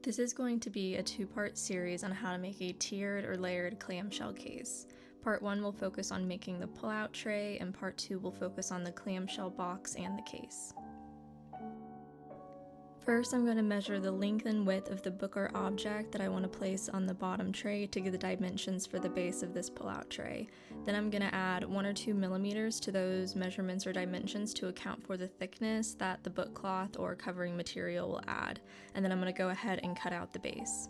This is going to be a two-part series on how to make a tiered or layered clamshell case. Part 1 will focus on making the pull-out tray, and Part 2 will focus on the clamshell box and the case. First, I'm going to measure the length and width of the book or object that I want to place on the bottom tray to get the dimensions for the base of this pull-out tray. Then I'm going to add 1 or 2 millimeters to those measurements or dimensions to account for the thickness that the book cloth or covering material will add. And then I'm going to go ahead and cut out the base.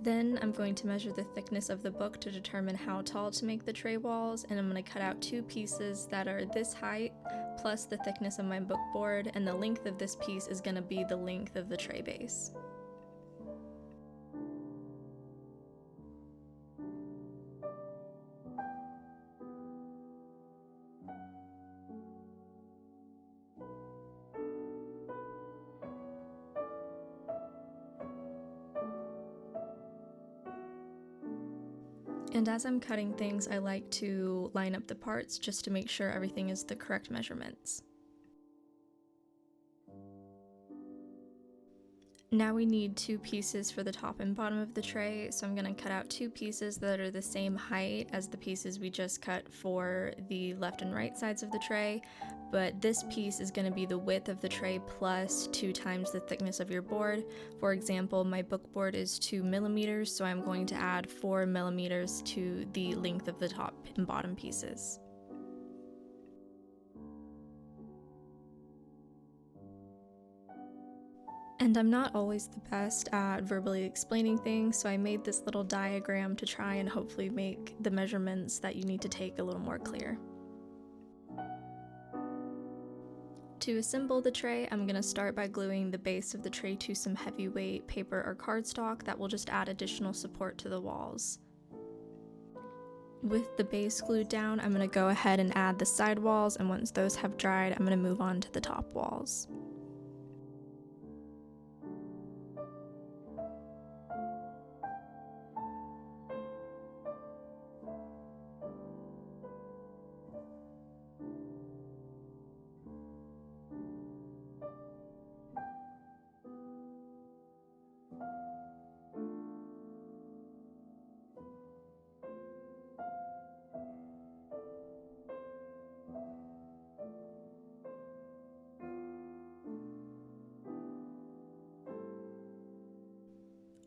Then I'm going to measure the thickness of the book to determine how tall to make the tray walls, and I'm going to cut out 2 pieces that are this height plus the thickness of my book board, and the length of this piece is going to be the length of the tray base. And as I'm cutting things, I like to line up the parts just to make sure everything is the correct measurements. Now we need 2 pieces for the top and bottom of the tray, so I'm going to cut out 2 pieces that are the same height as the pieces we just cut for the left and right sides of the tray, but this piece is going to be the width of the tray plus 2 times the thickness of your board. For example, my book board is 2 millimeters, so I'm going to add 4 millimeters to the length of the top and bottom pieces. And I'm not always the best at verbally explaining things, so I made this little diagram to try and hopefully make the measurements that you need to take a little more clear. To assemble the tray, I'm going to start by gluing the base of the tray to some heavyweight paper or cardstock that will just add additional support to the walls. With the base glued down, I'm going to go ahead and add the side walls, and once those have dried, I'm going to move on to the top walls.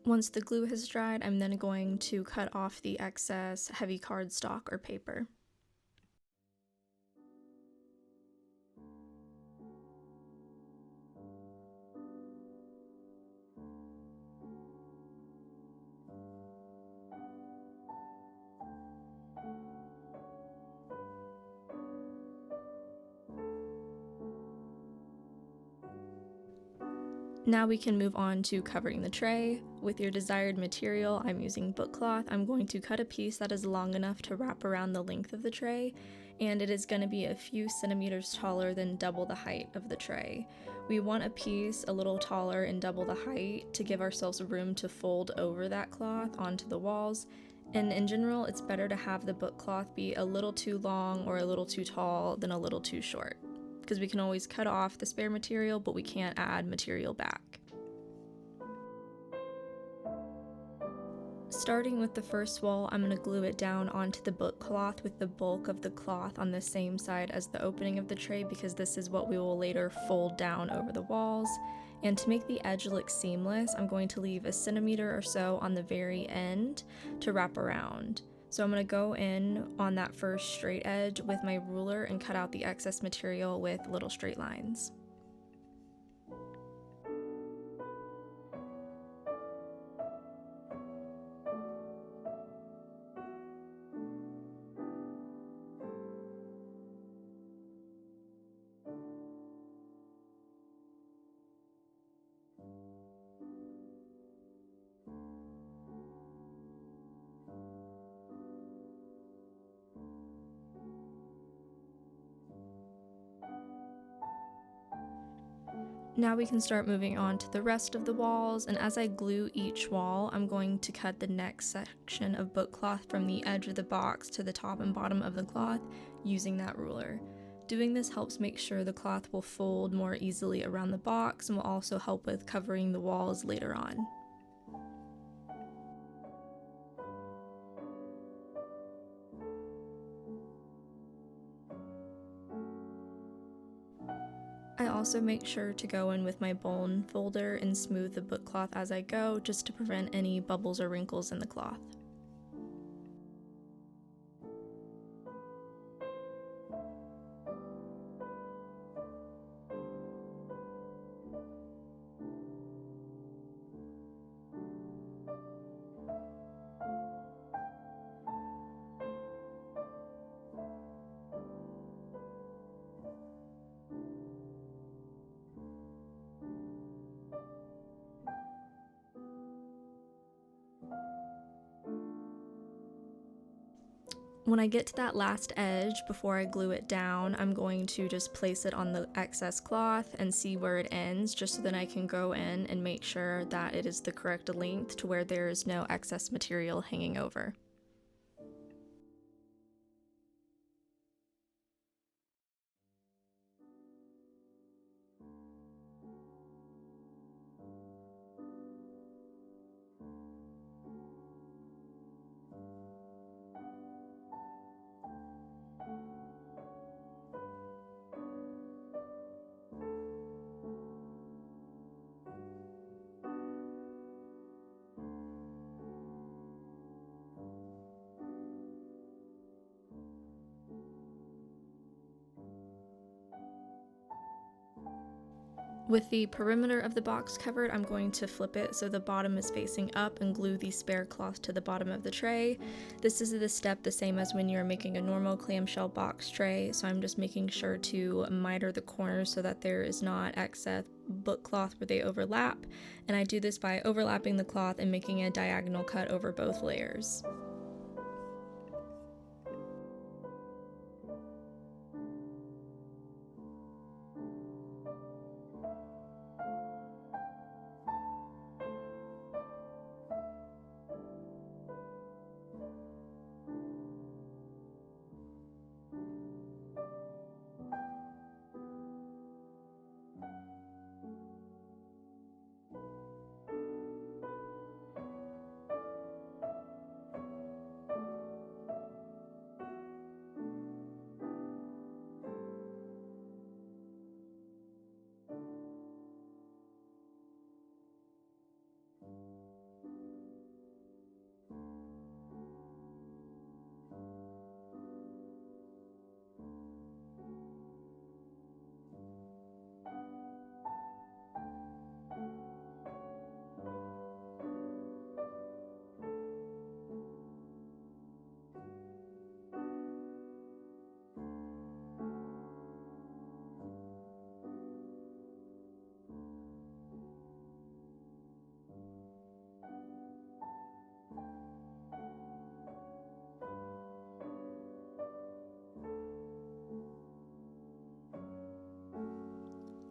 Once the glue has dried, I'm then going to cut off the excess heavy cardstock or paper. Now we can move on to covering the tray. With your desired material, I'm using bookcloth. I'm going to cut a piece that is long enough to wrap around the length of the tray, and it is going to be a few centimeters taller than double the height of the tray. We want a piece a little taller and double the height to give ourselves room to fold over that cloth onto the walls, and in general, it's better to have the bookcloth be a little too long or a little too tall than a little too short, because we can always cut off the spare material, but we can't add material back. Starting with the first wall, I'm going to glue it down onto the book cloth with the bulk of the cloth on the same side as the opening of the tray, because this is what we will later fold down over the walls. And to make the edge look seamless, I'm going to leave a centimeter or so on the very end to wrap around. So I'm going to go in on that first straight edge with my ruler and cut out the excess material with little straight lines. Now we can start moving on to the rest of the walls, and as I glue each wall, I'm going to cut the next section of book cloth from the edge of the box to the top and bottom of the cloth using that ruler. Doing this helps make sure the cloth will fold more easily around the box and will also help with covering the walls later on. I also make sure to go in with my bone folder and smooth the book cloth as I go, just to prevent any bubbles or wrinkles in the cloth. When I get to that last edge, before I glue it down, I'm going to just place it on the excess cloth and see where it ends, just so that I can go in and make sure that it is the correct length to where there is no excess material hanging over. With the perimeter of the box covered, I'm going to flip it so the bottom is facing up and glue the spare cloth to the bottom of the tray. This is the step the same as when you're making a normal clamshell box tray, so I'm just making sure to miter the corners so that there is not excess book cloth where they overlap, and I do this by overlapping the cloth and making a diagonal cut over both layers.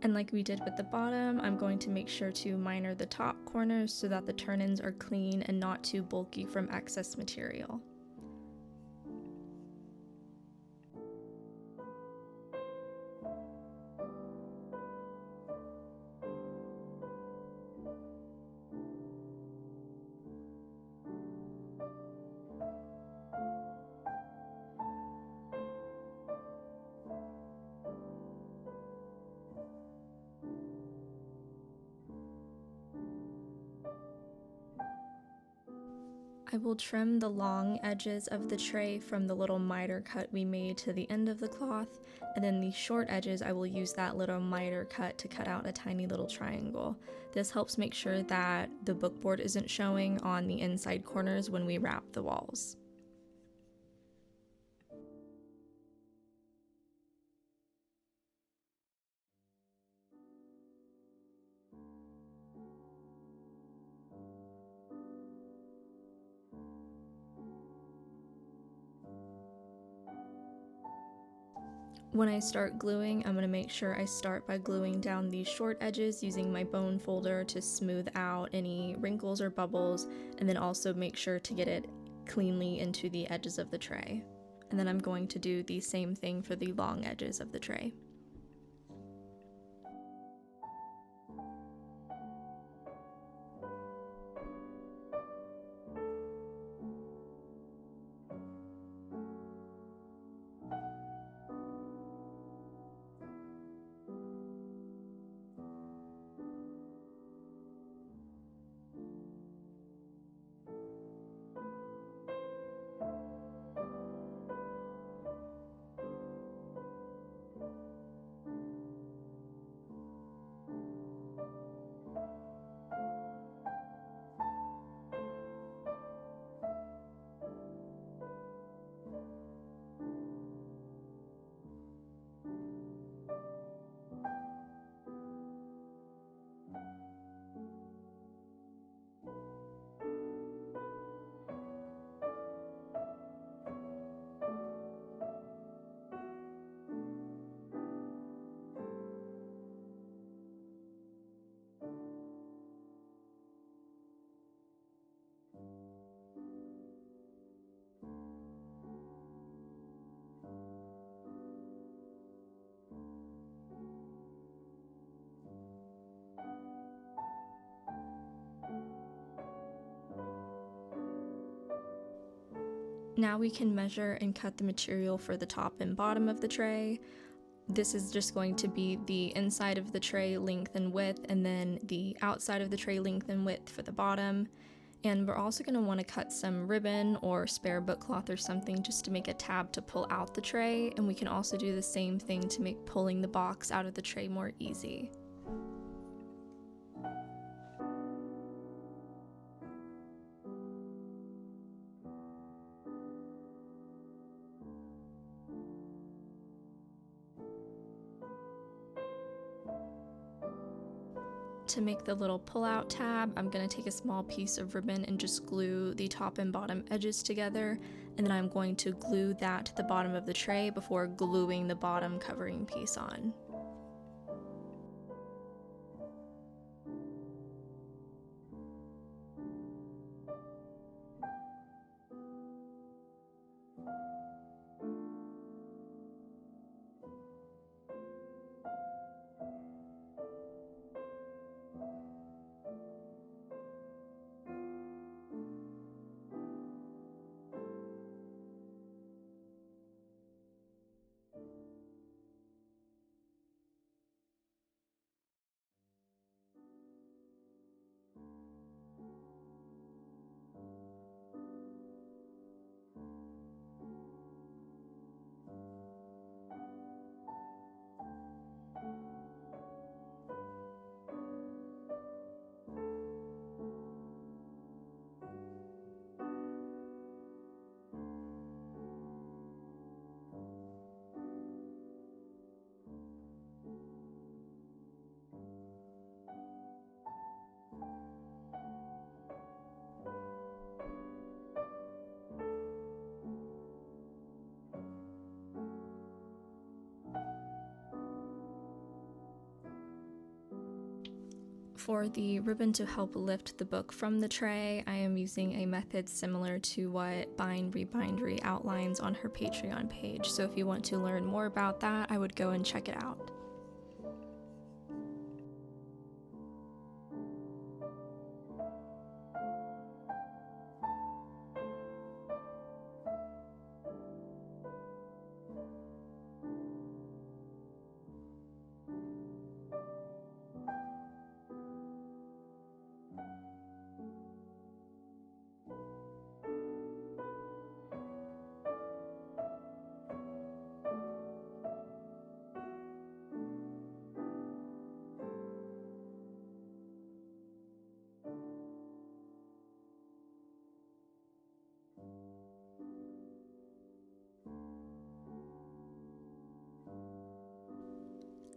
And like we did with the bottom, I'm going to make sure to miter the top corners so that the turn-ins are clean and not too bulky from excess material. I will trim the long edges of the tray from the little miter cut we made to the end of the cloth, and then the short edges I will use that little miter cut to cut out a tiny little triangle. This helps make sure that the bookboard isn't showing on the inside corners when we wrap the walls. When I start gluing, I'm going to make sure I start by gluing down these short edges using my bone folder to smooth out any wrinkles or bubbles, and then also make sure to get it cleanly into the edges of the tray. And then I'm going to do the same thing for the long edges of the tray. Now we can measure and cut the material for the top and bottom of the tray. This is just going to be the inside of the tray length and width, and then the outside of the tray length and width for the bottom. And we're also going to want to cut some ribbon or spare book cloth or something just to make a tab to pull out the tray, and we can also do the same thing to make pulling the box out of the tray more easy. To make the little pull-out tab, I'm going to take a small piece of ribbon and just glue the top and bottom edges together, and then I'm going to glue that to the bottom of the tray before gluing the bottom covering piece on. For the ribbon to help lift the book from the tray, I am using a method similar to what Bind Rebindery outlines on her Patreon page, so if you want to learn more about that, I would go and check it out.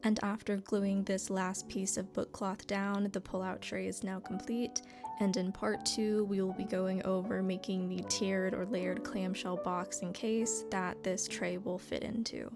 And after gluing this last piece of book cloth down, the pull-out tray is now complete, and in part 2 we will be going over making the tiered or layered clamshell box and case that this tray will fit into.